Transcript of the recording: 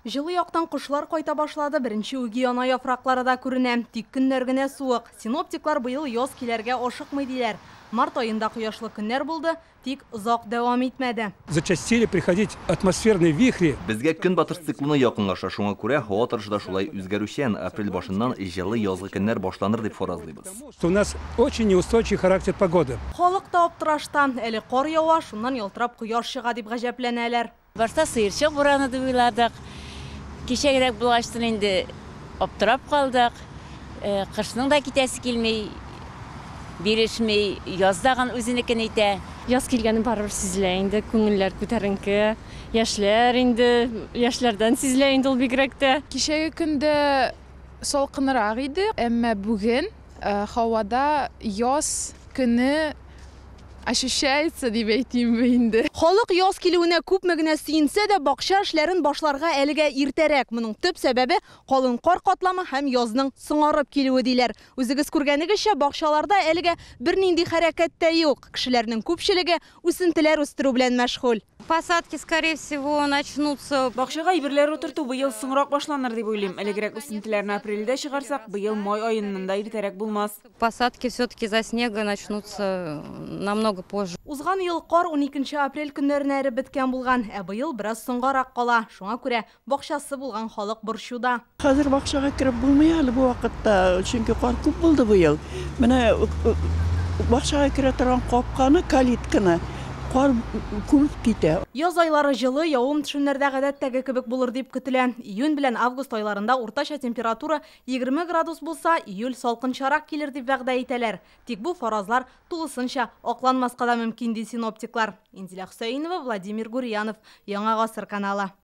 Жылы яктан кушлар кайта башлады, беренче үги ана яфраклары да күренә. Тик көннәр генә суык. Синоптиклар быел яз киләргә ашыкмый диләр. Март айында кояшлы көннәр булды, тик озак дәвам итмәде. Зачастили приходить атмосферные вихри. Безгә көнбатыш циклоны якынлаша, шуңа күрә һава торышы да шулай үзгәрүчән. Апрель башыннан җылы язгы көннәр башланыр дип фаразлыйбыз. У нас очень неустойчивый характер погоды. Халык та аптырашта, әле кар ява, шуннан ялтырап кояш чыга дип гаҗәпләнәләр. Башта сыерчык бураны дип уйладык. Кичәгәрәк булгачлар инде аптырап калдык. Кышның да китәсе килмей, бирешмей, яздаган үзенекен әйтә. Яз килгәнен барыбер сизелә инде, күңелләр күтәренке. Яшьләр инде, яшьләрдән сизелә инде ул бигрәк тә. Кичәге көндә салкынрак иде, әмма бүген һавада яз көне ощущается дип әйтим инде. Халык яз килүенә күпме генә сөенсә дә, бакча эшләрен башларга әлегә иртәрәк. Моның төп сәбәбе калын кар катламы һәм язның соңарып килүе диләр. Үзегез күргәнегезчә, бакчаларда әлегә бернинди хәрәкәт тә юк. Кешеләрнең күпчелеге үсентеләр үстерү белән мәшгуль. Посадки, скорее всего, начнутся. Бакчага әйберләр утырту быел соңрак башланыр дип уйлыйм. Элегрәк үсентеләрне апрельдә чыгарсак, быел май аеннан да иртәрәк булмас. Посадки все-таки за снега начнутся намного позже. Узган ел кар 12 апрель көннәренә эреп беткән булган, ә быел бераз соңгарак кала. Шуңа күрә бакчасы булган халык борчуда. Хәзер бакчага кирип булмый әле бу вакытта, чөнки кар күп булды быел. Менә бакчага кире торган капканы, калитканы кар күп китә. Яз айлары җылы, явым төшемнәрдә гадәттәге кебек булыр дип көтелә. Июнь белән август айларында уртача температура 20 градус булса, июль салкынчарак килер дип вәгъдә итәләр. Тик бу фаразлар тулысынча акланмаска да мөмкин ди синоптиклар. Инзилә Хөсәенова, Владимир Гурьянов, Яңа гасыр каналы.